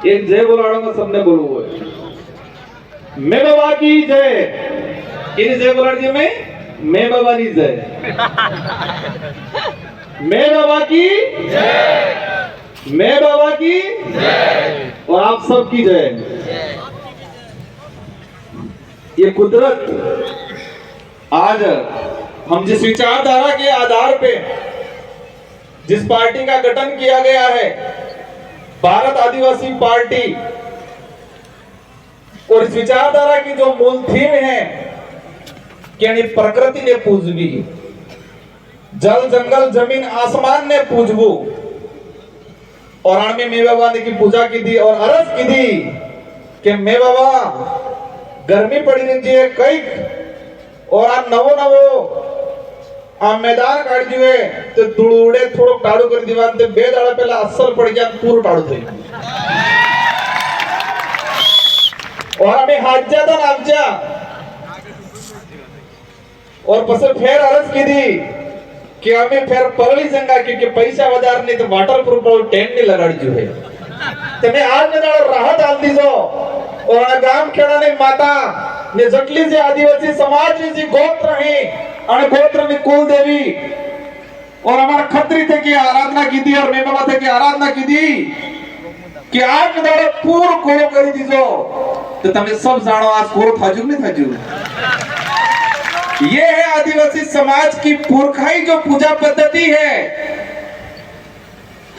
एक जय बोलाऊंगा, सबने बोलो मैं बाबा की जय। इन जय बोला जी मैं बाबा की जय, मैं बाबा की जय, मैं बाबा की जय और आप सब की जय। ये कुदरत आज हम जिस विचारधारा के आधार पे जिस पार्टी का गठन किया गया है, भारत आदिवासी पार्टी, और इस विचारधारा की जो मूल थीम है कि प्रकृति ने पूजवी, जल जंगल जमीन आसमान ने पूजवू, और आने में बाबा ने की पूजा की थी और अरज की थी कि मैं बाबा गर्मी पड़ी रही है कई और आ नवो नवो आ मैदान काट दिए तो दुड़ुड़े थोड़ो टाड़ू कर दीवान ते बे दाड़ा पहला असल पड़ गया पूरा टाड़ू थे और हमें हाजा तो नाजा और पसंद फिर अरज की थी कि हमें फिर परली संगा क्योंकि पैसा बाजार नहीं तो वाटर प्रूफ टेंट नहीं लगा जो है तो मैं आज में राहत डाल दी जो और गांव खेड़ा ने माता ने जटली से आदिवासी समाज ने जी गोत्र है और गोत्र में कुल देवी और हमारा खत्री थे की आराधना की थी और मैं बाबा थे की आराधना की थी कि आज में पूर्ण कोरो करी दीजो तो तमें सब जानो आज कोरो थाजू नहीं थाजू। ये है आदिवासी समाज की पुरखाई जो पूजा पद्धति है,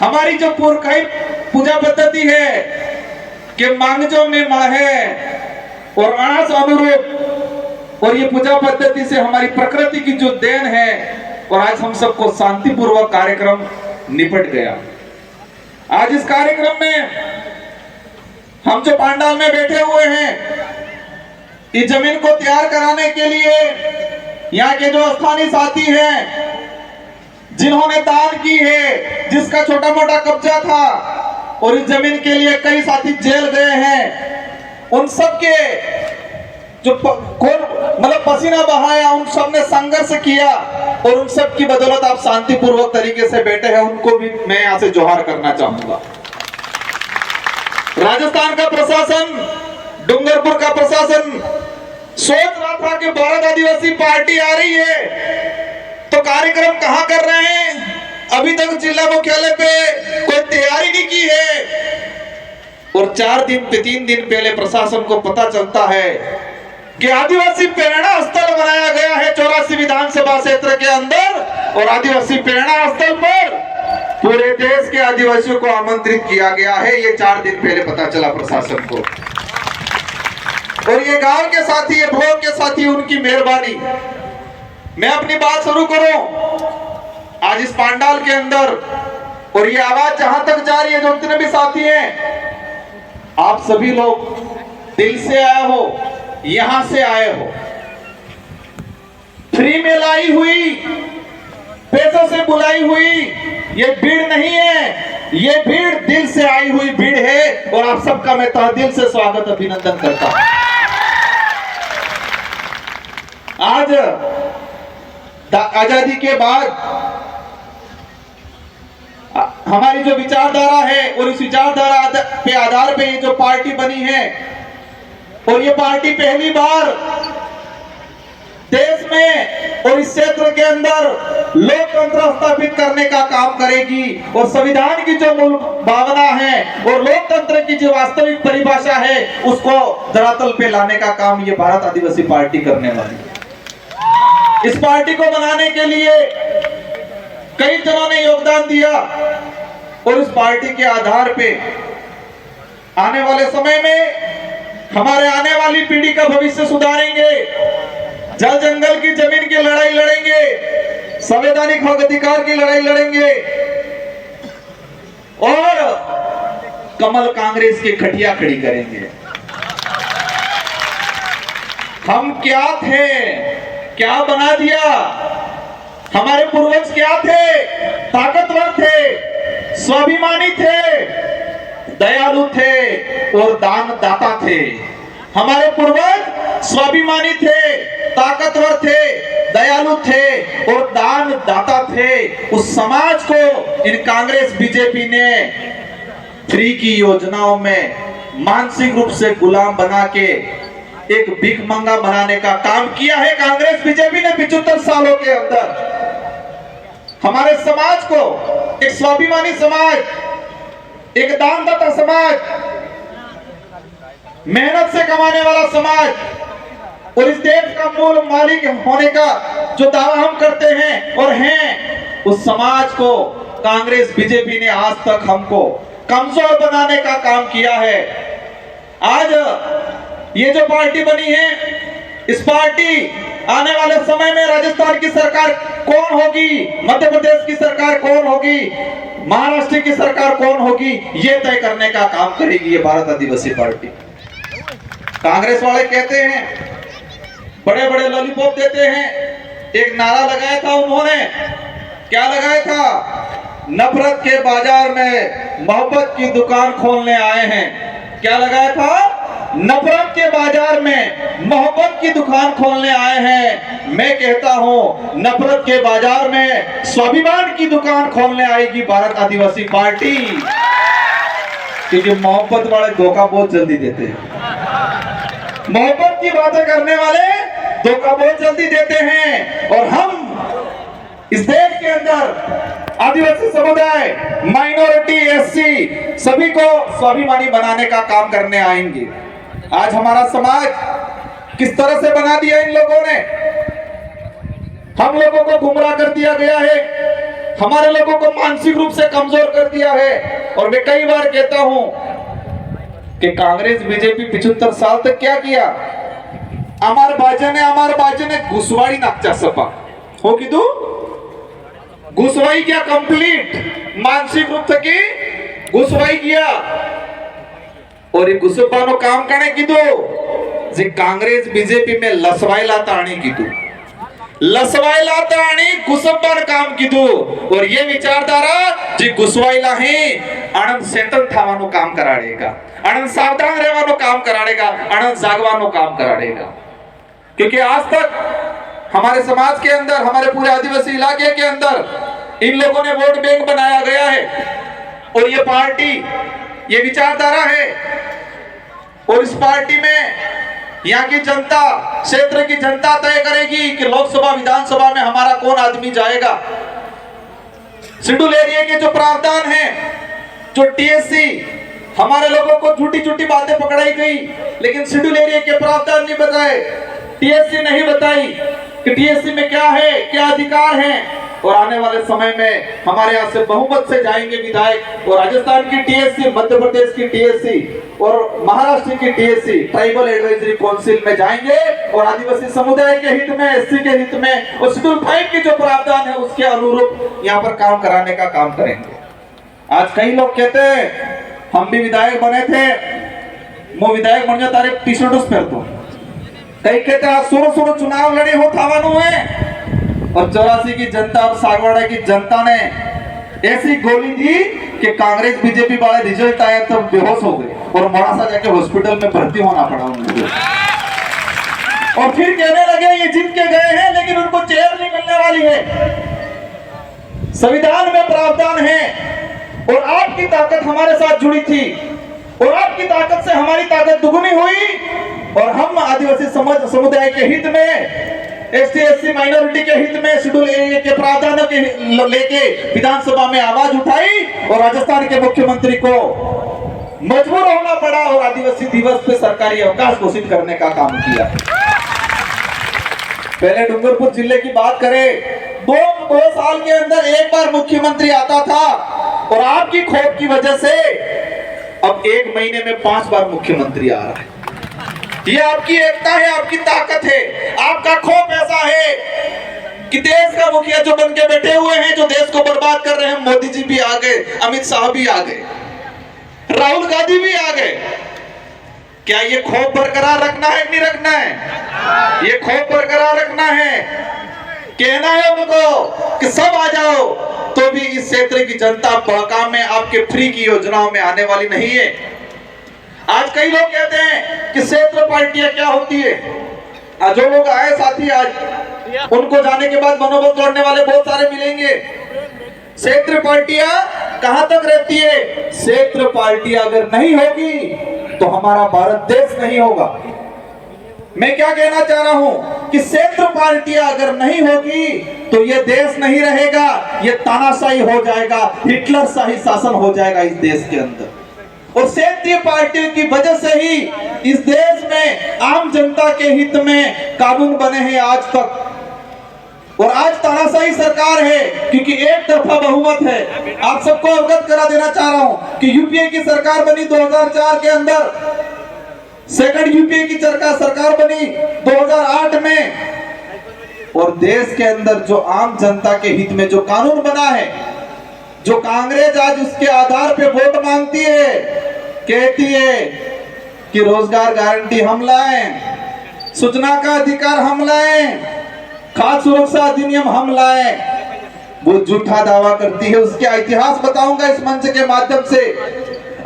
हमारी जो पुरखाई पूजा पद्धति है कि मांगजो में माँ है और अनास अनुरूप, और ये पूजा पद्धति से हमारी प्रकृति की जो देन है, और आज हम सबको शांतिपूर्वक कार्यक्रम निपट गया। आज इस कार्यक्रम में हम जो पांडाल में बैठे हुए हैं, इस जमीन को तैयार कराने के लिए यहाँ के जो स्थानीय साथी हैं जिन्होंने दान की है, जिसका छोटा मोटा कब्जा था और इस जमीन के लिए कई साथी जेल गए हैं, उन सब के जो मतलब पसीना बहाया, उन सब ने संघर्ष किया और उन सब की बदौलत आप शांतिपूर्वक तरीके से बैठे हैं, उनको भी मैं यहाँ से जोहार करना चाहूंगा। राजस्थान का प्रशासन, डूंगरपुर का प्रशासन सोच रहा था कि भारत आदिवासी पार्टी आ रही है तो कार्यक्रम कहां कर रहे हैं, अभी तक जिला मुख्यालय पे कोई तैयारी नहीं की है, और 3 दिन पहले प्रशासन को पता चलता है कि आदिवासी प्रेरणा स्थल बनाया गया है 84 विधानसभा क्षेत्र के अंदर, और आदिवासी प्रेरणा स्थल पर पूरे देश के आदिवासियों को आमंत्रित किया गया है। ये 4 दिन पहले पता चला प्रशासन को, और ये गांव के साथी, ये ब्लॉक के साथी, उनकी मेहरबानी। मैं अपनी बात शुरू करूं आज इस पांडाल के अंदर, और ये आवाज जहां तक जा रही है, जो जितने भी साथी हैं, आप सभी लोग दिल से आए हो, यहां से आए हो, फ्री में लाई हुई, पैसों से बुलाई हुई ये भीड़ नहीं है, ये भीड़ दिल से आई हुई भीड़ है, और आप सबका मैं तहे दिल से स्वागत अभिनंदन करता हूं। आज आजादी के बाद हमारी जो विचारधारा है, और इस विचारधारा पे आधार पे ये जो पार्टी बनी है, और ये पार्टी पहली बार देश में और इस क्षेत्र के अंदर लोकतंत्र स्थापित करने का काम करेगी, और संविधान की जो मूल भावना है और लोकतंत्र की जो वास्तविक परिभाषा है उसको धरातल पे लाने का काम ये भारत आदिवासी पार्टी करने वाली है। इस पार्टी को बनाने के लिए कई जनों ने योगदान दिया, और इस पार्टी के आधार पे आने वाले समय में हमारे आने वाली पीढ़ी का भविष्य सुधारेंगे, जल जंगल की जमीन की लड़ाई लड़ेंगे, संवैधानिक हक अधिकार की लड़ाई लड़ेंगे, और कमल कांग्रेस की खटिया खड़ी करेंगे। हम क्या थे, क्या बना दिया, हमारे पूर्वज क्या थे, ताकतवर थे, स्वाभिमानी थे, दयालु थे और दान दाता थे। हमारे पूर्वज स्वाभिमानी थे, ताकतवर थे, दयालु थे और दान दाता थे। उस समाज को इन कांग्रेस बीजेपी ने फ्री की योजनाओं में मानसिक रूप से गुलाम बना के एक भिखमंगा बनाने का काम किया है कांग्रेस बीजेपी ने 75 सालों के अंदर। हमारे समाज को एक स्वाभिमानी समाज, एक दानदाता समाज, मेहनत से कमाने वाला समाज और इस देश का मूल मालिक होने का जो दावा हम करते हैं और हैं, उस समाज को कांग्रेस बीजेपी ने आज तक हमको कमजोर बनाने का काम किया है। आज ये जो पार्टी बनी है, इस पार्टी आने वाले समय में राजस्थान की सरकार कौन होगी, मध्य प्रदेश की सरकार कौन होगी, महाराष्ट्र की सरकार कौन होगी, ये तय करने का काम करेगी ये भारत आदिवासी पार्टी। कांग्रेस वाले कहते हैं, बड़े बड़े लॉलीपॉप देते हैं। एक नारा लगाया था उन्होंने, क्या लगाया था? नफरत के बाजार में मोहब्बत की दुकान खोलने आए हैं। क्या लगाया था? नफरत के बाजार में मोहब्बत की दुकान खोलने आए हैं। मैं कहता हूं, नफरत के बाजार में स्वाभिमान की दुकान खोलने आएगी भारत आदिवासी पार्टी, क्योंकि मोहब्बत वाले धोखा बहुत जल्दी देते हैं। मोहब्बत की बातें करने वाले धोखा बहुत जल्दी देते हैं। और हम इस देश के अंदर आदिवासी समुदाय, माइनॉरिटी, एससी सभी को स्वाभिमानी बनाने का काम करने आएंगे। आज हमारा समाज किस तरह से बना दिया इन लोगों ने, हम लोगों को गुमराह कर दिया गया है, हमारे लोगों को मानसिक रूप से कमजोर कर दिया है। और मैं कई बार कहता हूं कि कांग्रेस बीजेपी 75 साल तक क्या किया? अमर बाजने घुसवाड़ी नाकचा सपा हो कीधु, घुसवाई किया कंप्लीट, मानसिक रूप से की घुसवाई किया। और ये घुसपानो काम करने कीधु जे कांग्रेस बीजेपी में लसवायला ताणी कीधु, लसवायला ताणी घुसपान काम कीधु। और ये विचारधारा जे घुसवायला है आनंद सेटल थावानो काम कराड़ेगा, आनंद सावधान रहवानो काम कराड़ेगा, आनंद जागवानो काम कराड़ेगा। क्योंकि आज तक हमारे समाज के अंदर, हमारे पूरे आदिवासी इलाके के अंदर इन लोगों ने वोट बैंक बनाया गया है। और ये पार्टी, ये विचारधारा है। और इस पार्टी में यहाँ की जनता, क्षेत्र की जनता तय करेगी कि लोकसभा विधानसभा में हमारा कौन आदमी जाएगा। शेड्यूल एरिया के जो प्रावधान है, जो टीएससी, हमारे लोगों को झूठी झूठी बातें पकड़ाई गई, लेकिन शेड्यूल एरिया के प्रावधान नहीं बताए, टीएससी नहीं बताई कि टीएससी में क्या है, क्या अधिकार है। और आने वाले समय में हमारे यहाँ से बहुमत से जाएंगे विधायक, और राजस्थान की टीएससी, मध्य प्रदेश की टीएससी और महाराष्ट्र की टीएससी ट्राइबल एडवाइजरी काउंसिल में जाएंगे और आदिवासी समुदाय के हित में, एससी के हित में और शेड्यूल 5 की जो प्रावधान है उसके अनुरूप यहाँ पर काम कराने का काम करेंगे। आज कई लोग कहते हैं हम भी विधायक बने थे, मैं विधायक बन गया तारे टी-शर्ट फेरतो। कई कहते हैं सुरो चुनाव लड़े हो थावानो है। और 84 की जनता और सागवाड़ा की जनता ने ऐसी गोली दी कि कांग्रेस बीजेपी वाले रिजल्ट आया तो बेहोश हो गए और मोड़ासा जाके हॉस्पिटल में भर्ती होना पड़ा उनको। और फिर कहने लगे ये जीत के गए हैं लेकिन उनको चेयर नहीं मिलने वाली है। संविधान में प्रावधान है और आपकी ताकत हमारे साथ जुड़ी थी और आपकी ताकत से हमारी ताकत दुगुनी हुई। और हम आदिवासी समुदाय के हित में, एसटी एससी माइनॉरिटी के हित में शेड्यूल एरिया के प्रावधानों के लेके विधानसभा में आवाज उठाई और राजस्थान के मुख्यमंत्री को मजबूर होना पड़ा और आदिवासी दिवस पे सरकारी अवकाश घोषित करने का काम किया। पहले डूंगरपुर जिले की बात करें, दो साल के अंदर एक बार मुख्यमंत्री आता था और आपकी खोप की वजह से अब 1 महीने में 5 बार मुख्यमंत्री आ रहा है। ये आपकी एकता है, आपकी ताकत है, आपका खौफ ऐसा है कि देश का मुखिया जो बन के बैठे हुए हैं, जो देश को बर्बाद कर रहे हैं, मोदी जी भी आ गए, अमित शाह भी आ गए, राहुल गांधी भी आ गए। क्या ये खौफ बरकरार रखना है कि नहीं रखना है? ये खौफ बरकरार रखना है, कहना है उनको कि सब आ जाओ, तो भी इस क्षेत्र की जनता बहकाम में आपके फ्री की योजनाओं में आने वाली नहीं है। आज कई लोग कहते हैं कि क्षेत्र पार्टियां क्या होती है। आज जो लोग आए साथी, आज उनको जाने के बाद मनोबल तोड़ने वाले बहुत सारे मिलेंगे। क्षेत्र पार्टियां कहां तक रहती है? क्षेत्र पार्टी अगर नहीं होगी तो हमारा भारत देश नहीं होगा। मैं क्या कहना चाह रहा हूं कि क्षेत्र पार्टियां अगर नहीं होगी तो ये देश नहीं रहेगा, ये तानाशाही हो जाएगा, हिटलर शाही शासन हो जाएगा इस देश के अंदर। और क्षेत्रीय पार्टियों की वजह से ही इस देश में आम जनता के हित में कानून बने हैं आज तक। और आज तानाशाही सरकार है क्योंकि एक तरफा बहुमत है। आप सबको अवगत करा देना चाह रहा हूं कि यूपीए की सरकार बनी 2004 के अंदर, सेकंड यूपीए की सरकार बनी 2008 में, और देश के अंदर जो आम जनता के हित में जो कानून बना है, जो कांग्रेस आज उसके आधार पे वोट मांगती है, कहती है कि रोजगार गारंटी हम लाएं, सूचना का अधिकार हम लाएं, खाद्य सुरक्षा अधिनियम हम लाएं, वो झूठा दावा करती है। उसका इतिहास बताऊंगा इस मंच के माध्यम से।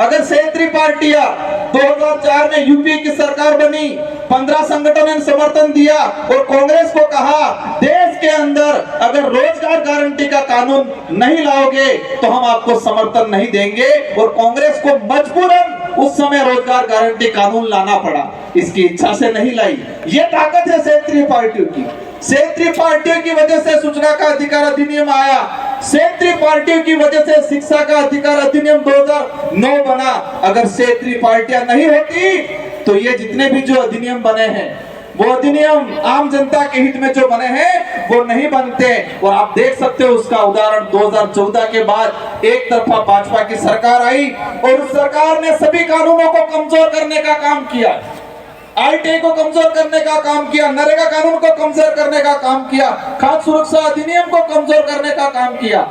अगर क्षेत्रीय पार्टियां 2004 में यूपीए की सरकार बनी, 15 संगठनों ने समर्थन दिया और कांग्रेस को कहा देश के अंदर अगर रोजगार गारंटी का कानून नहीं लाओगे तो हम आपको समर्थन नहीं देंगे, और कांग्रेस को मजबूरन उस समय रोजगार गारंटी कानून लाना पड़ा, इसकी इच्छा से नहीं लाई। ये ताकत है क्षेत्रीय पार्टियों की। क्षेत्रीय पार्टियों की वजह से सूचना का अधिकार अधिनियम आया, क्षेत्रीय पार्टियों की वजह से शिक्षा का अधिकार अधिनियम 2009 बना। अगर क्षेत्रीय पार्टियां नहीं होती तो ये जितने भी जो अधिनियम बने हैं, वो अधिनियम आम जनता के हित में जो बने हैं वो नहीं बनते। और आप देख सकते हो उसका उदाहरण 2014 के बाद एक तरफा भाजपा की सरकार आई और उस सरकार ने सभी कानूनों को कमजोर करने का काम किया, आईटी को कमजोर करने का काम किया, नरेगा कानून को कमजोर करने का काम किया, खाद्य सुरक्षा अधिनियम को कमजोर करने का काम किया।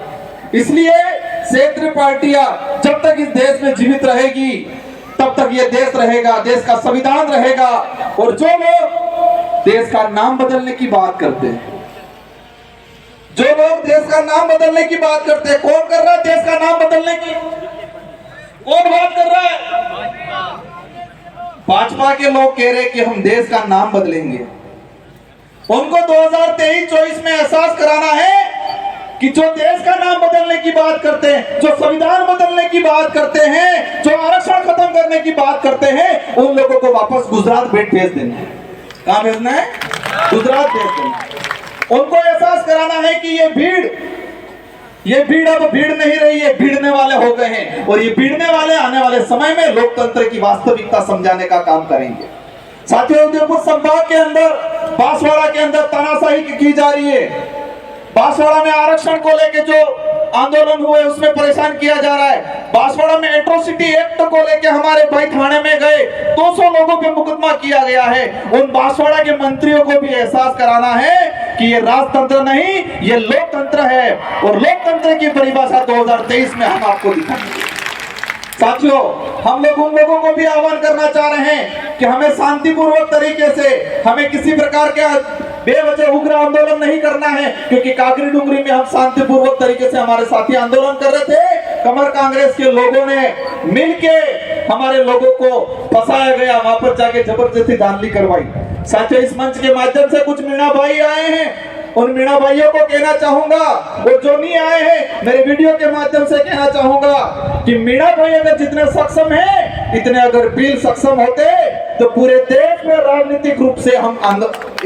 इसलिए क्षेत्रीय पार्टियां जब तक इस देश में जीवित रहेगी तब तक ये देश रहेगा, देश का संविधान रहेगा। और जो लोग देश का नाम बदलने की बात करते हैं, जो लोग देश का नाम बदलने की बात करते हैं, कौन कर रहा है देश का नाम बदलने की? कौन बात कर रहा है? भाजपा के लोग कह रहे कि हम देश का नाम बदलेंगे। उनको 2023-24 में एहसास कराना है कि जो देश का नाम बदलने की बात करते हैं, जो संविधान बदलने की बात करते हैं, जो आरक्षण खत्म करने की बात करते हैं, उन लोगों को वापस गुजरात भेज देना है। कहां भेजना है? गुजरात भेज देना है। उनको एहसास कराना है कि ये भीड़ अब भीड़ नहीं रही है, भिड़ने वाले हो गए हैं, और ये भिड़ने वाले आने वाले समय में लोकतंत्र की वास्तविकता समझाने का काम करेंगे। साथियों, उदयपुर संभाग के अंदर बांसवाड़ा के अंदर तानाशाही की जा रही है। बांसवाड़ा में आरक्षण को लेकर जो आंदोलन हुए उसमें परेशान किया जा रहा है। बांसवाड़ा में एट्रोसिटी एक्ट को लेकर हमारे भाई थाने में गए, 200 लोगों पे मुकदमा किया गया है। उन बांसवाड़ा के मंत्रियों को भी एहसास कराना है कि ये राजतंत्र नहीं, ये लोकतंत्र है, और लोकतंत्र की परिभाषा 2023 में हम आपको दिखाएंगे। साथियों, हम लोग उन लोगों को भी आह्वान करना चाह रहे हैं कि हमें शांतिपूर्वक तरीके से, हमें किसी प्रकार के बेवजह उग्र आंदोलन नहीं करना है, क्योंकि काकरी डुंगरी में हम शांतिपूर्वक तरीके से हमारे साथी आंदोलन कर रहे थे। कमर कांग्रेस के लोगों ने मिलके हमारे लोगों को फंसाया गया, वहां पर जाके जबरदस्ती धांधली करवाई। साथियों, इस मंच के माध्यम से कुछ मीणा भाई आए हैं, उन मीणा भाइयों को कहना चाहूंगा, और जो नहीं आए हैं मेरे वीडियो के माध्यम से कहना चाहूंगा कि मीणा भाई अगर जितने सक्षम हैं, इतने अगर बिल सक्षम होते तो पूरे देश में राजनीतिक रूप से हम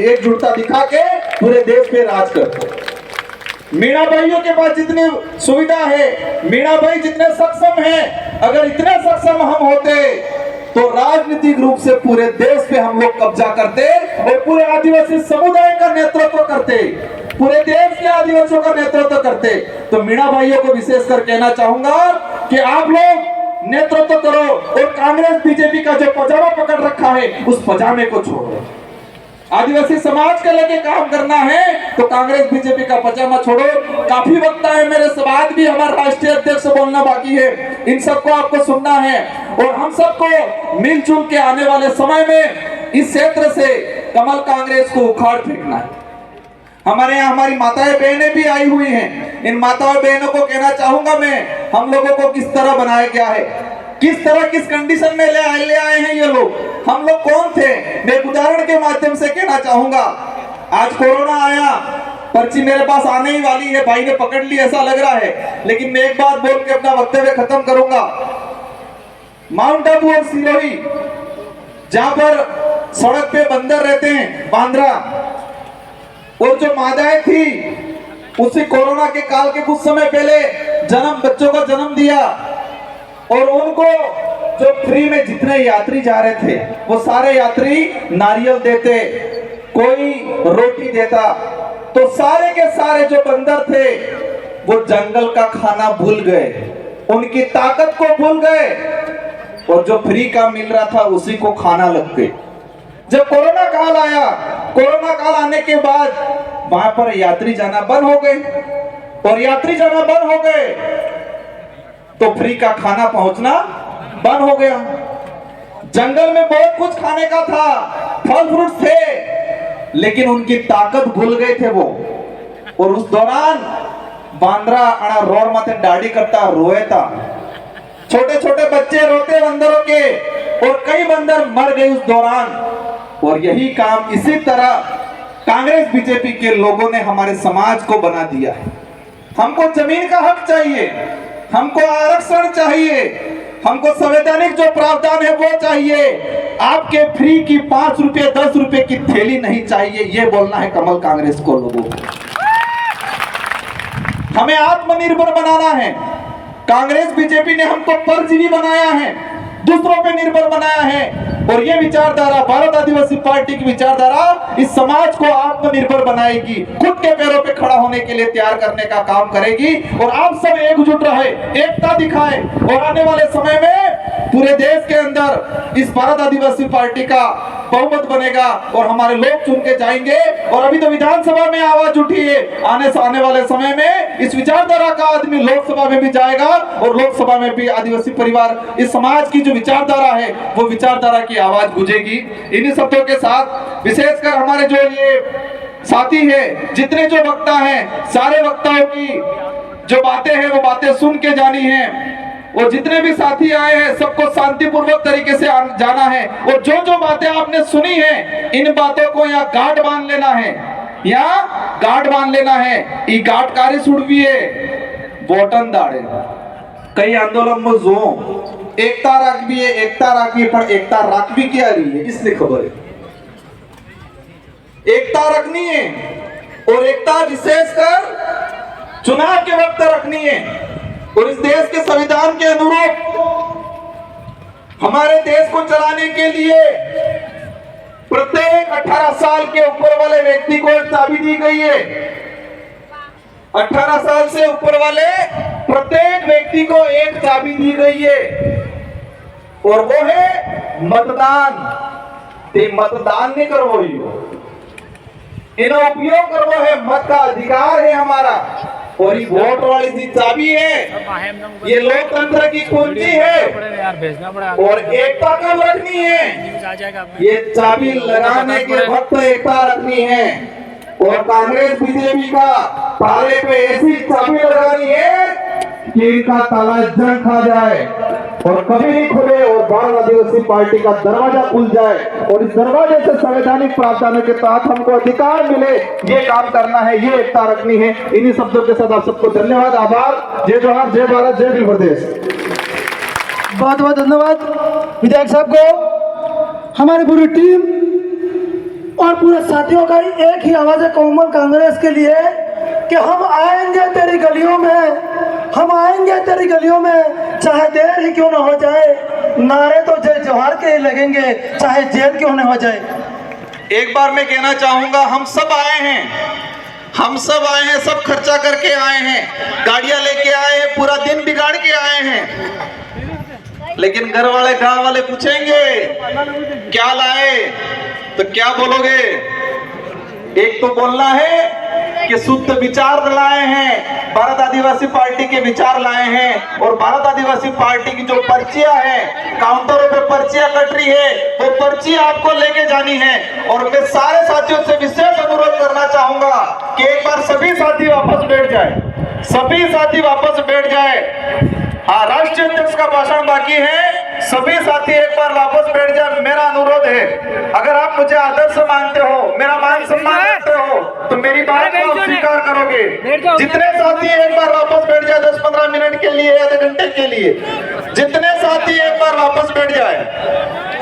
एकजुटता दिखा के पूरे देश पे राज करते। मीणा भाइयों के पास जितनी सुविधा है, मीणा भाई जितने सक्षम हैं, अगर इतने सक्षम हम होते तो राजनीतिक रूप से पूरे देश पे हम लोग कब्जा करते और पूरे आदिवासी समुदाय का नेतृत्व करते, पूरे देश के आदिवासियों का नेतृत्व करते। तो मीणा भाइयों को विशेष कर कहना चाहूंगा कि आप लोग नेतृत्व करो, और कांग्रेस बीजेपी का जो पजामा पकड़ रखा है उस पजामे को छोड़ो। आदिवासी समाज के लेके काम करना है तो कांग्रेस बीजेपी का पजामा छोड़ो। काफी वक्त है, मेरे बाद भी हमारा राष्ट्रीय अध्यक्ष बोलना बाकी है, इन सबको आपको सुनना है, और हम सबको मिलजुल के आने वाले समय में इस क्षेत्र से कमल कांग्रेस को उखाड़ फेंकना है। हमारे यहाँ हमारी माताएं बहनें भी आई हुई हैं, इन माताओं बहनों को कहना चाहूंगा मैं, हम लोगों को किस तरह बनाया गया है, किस तरह किस कंडीशन में ले आए हैं ये लोग, हम लोग कौन थे। मैं उदाहरण के माध्यम से कहना चाहूंगा, आज कोरोना आया, पर्ची मेरे पास आने ही वाली है, भाई ने पकड़ ली ऐसा लग रहा है, लेकिन मैं एक बात बोल के अपना वक्तव्य खत्म करूंगा। माउंट आबू और सिरोही, जहां पर सड़क पे बंदर रहते हैं, बांद्रा, और जो मादाएं थी उसी कोरोना के काल के कुछ समय पहले बच्चों को जन्म दिया, और उनको जो फ्री में जितने यात्री जा रहे थे वो सारे यात्री नारियल देते, कोई रोटी देता, तो सारे के सारे जो बंदर थे वो जंगल का खाना भूल गए, उनकी ताकत को भूल गए, और जो फ्री का मिल रहा था उसी को खाना लग गए। जब कोरोना काल आया, कोरोना काल आने के बाद वहां पर यात्री जाना बंद हो गए, और यात्री जाना बंद हो गए तो फ्री का खाना पहुंचना बंद हो गया। जंगल में बहुत कुछ खाने का था, फल फ्रूट थे, लेकिन उनकी ताकत भूल गए थे वो। और उस दौरान बांद्रा अड़ा रोर माथे दाढ़ी करता रोए था, छोटे छोटे बच्चे रोते बंदरों के, और कई बंदर मर गए उस दौरान। और यही काम इसी तरह कांग्रेस बीजेपी के लोगों ने हमारे समाज को बना दिया है। हमको जमीन का हक चाहिए, हमको आरक्षण चाहिए, हमको संवैधानिक जो प्रावधान है वो चाहिए। आपके फ्री की 5 रुपए 10 रुपए की थैली नहीं चाहिए, ये बोलना है कमल कांग्रेस को लोगों को। हमें आत्मनिर्भर बनाना है। कांग्रेस बीजेपी ने हमको परजीवी बनाया है, दूसरों पे निर्भर बनाया है, और ये विचारधारा भारत आदिवासी पार्टी की विचारधारा इस समाज को आत्मनिर्भर बनाएगी, खुद के पैरों पे खड़ा होने के लिए तैयार करने का काम करेगी। और आप सब एकजुट रहे, एकता दिखाए, और आने वाले समय में पूरे देश के अंदर इस भारत आदिवासी पार्टी का बहुमत बनेगा और हमारे लोग चुन के जाएंगे। और अभी तो विधानसभा में आवाज उठी है, आने वाले समय में इस विचारधारा का आदमी लोकसभा में भी जाएगा, और लोकसभा में भी आदिवासी परिवार, इस समाज की जो विचारधारा है वो विचारधारा की आवाज गूंजेगी। इन्हीं शब्दों के साथ विशेषकर हमारे जो ये साथी है, जितने जो वक्ता हैं, सारे वक्ताओं की जो बातें हैं वो बातें सुन के जानी है, और जितने भी साथी आए हैं सबको शांतिपूर्वक तरीके से जाना है। और जो जो बातें आपने सुनी है, इन बातों को यहाँ गांठ बांध लेना है, यहाँ गांठ बांध लेना है। ये गांठकारी सुड़वी है वोटन दाड़े कई आंदोलन में जो एकता राखवी है, एकता राखवी, पर एकता राखवी क्या रही है इसलिए खबर है। एकता रखनी है, और एकता विशेषकर चुनाव के वक्त रखनी है। और इस देश के संविधान के अनुरूप हमारे देश को चलाने के लिए प्रत्येक 18 साल के ऊपर वाले व्यक्ति को एक चाबी दी गई है। 18 साल से ऊपर वाले प्रत्येक व्यक्ति को एक चाबी दी गई है, और वो है मतदान। ते मतदान नहीं करो, इन्हें उपयोग करो है, मत का अधिकार है हमारा। और ये वोट वाली सी चाबी है, ये लोकतंत्र की कुंजी है, और एकता कब रखनी है, ये चाबी लगाने के वक्त एकता रखनी है। और कांग्रेस बीजेपी का ताले पे ऐसी चाबी लगानी है कि इनका ताला जंग खा जाए और कभी नहीं खुले, और भारत आदिवासी पार्टी का दरवाजा खुल जाए, और इस दरवाजे से संवैधानिक प्रावधानों के तहत हमको अधिकार मिले, ये काम करना है, ये एकता रखनी है। इन्हीं शब्दों के साथ आप सबको धन्यवाद, आभार। जय जवाहर, जय भारत, जय भील प्रदेश। बहुत बहुत धन्यवाद विधायक साहब को। हमारी पूरी टीम और पूरे साथियों का एक ही आवाज है कोमल कांग्रेस के लिए कि हम आएंगे तेरी गलियों में, हम आएंगे तेरी गलियों में, चाहे देर ही क्यों ना हो जाए। नारे तो जय जवाहर के ही लगेंगे, चाहे जेल क्यों ना हो जाए। एक बार मैं कहना चाहूंगा, हम सब आए हैं, हम सब आए हैं, सब खर्चा करके आए हैं, गाड़ियां लेके आए हैं, पूरा दिन बिगाड़ के आए हैं, लेकिन घर वाले गांव वाले पूछेंगे क्या लाए, तो क्या बोलोगे? एक तो बोलना है कि शुद्ध विचार लाए हैं, भारत आदिवासी पार्टी के विचार लाए हैं, और भारत आदिवासी पार्टी की जो पर्चियां हैं, काउंटरों पे पर्चियां कट रही है, वो पर्ची आपको लेके जानी है। और मैं सारे साथियों से विशेष अनुरोध करना चाहूंगा कि एक बार सभी साथी वापस बैठ जाए, सभी साथी वापस बैठ जाए। हाँ, राष्ट्रीय अध्यक्ष का भाषण बाकी है, सभी साथी एक बार वापस बैठ जाए, मेरा अनुरोध है। अगर आप मुझे आदर्श मानते हो, मेरा मान सम्मान करते हो, तो मेरी बात को आप स्वीकार करोगे। जितने साथी एक बार वापस बैठ जाए 10-15 मिनट के लिए, आधे घंटे के लिए, जितने साथी एक बार वापस बैठ जाए।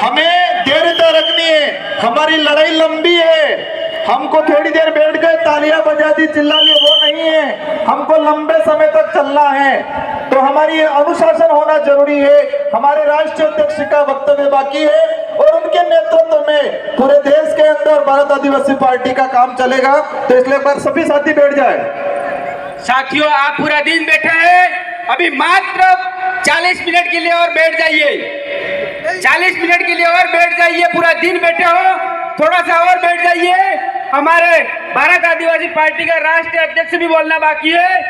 हमें धैर्यता रखनी है, हमारी लड़ाई लंबी है। हमको थोड़ी देर बैठ गए, तालियां बजा दी, चिल्ला ली, वो नहीं है। हमको लंबे समय तक चलना है, तो हमारी अनुशासन होना जरूरी है। हमारे राष्ट्रीय अध्यक्ष का वक्तव्य बाकी है और उनके नेतृत्व में पूरे देश के अंदर भारत आदिवासी पार्टी का काम चलेगा। तो इसलिए एक बार सभी साथी बैठ जाए। साथियों, आप पूरा दिन बैठे हैं, अभी मात्र 40 मिनट के लिए और बैठ जाइए। 40 मिनट के लिए और बैठ जाइए। पूरा दिन बैठे हो, थोड़ा सा और बैठ जाइए। हमारे भारत आदिवासी पार्टी का राष्ट्रीय अध्यक्ष भी बोलना बाकी है।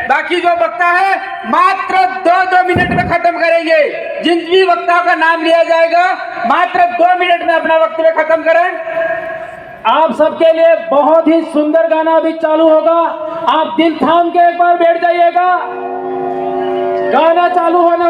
बाकी जो वक्ता है मात्र 2-2 मिनट में खत्म करेंगे। जिन भी वक्ताओं का नाम लिया जाएगा मात्र 2 मिनट में अपना वक्तव्य खत्म करें। आप सबके लिए बहुत ही सुंदर गाना अभी चालू होगा, आप दिल थाम के एक बार बैठ जाइएगा। गाना चालू होने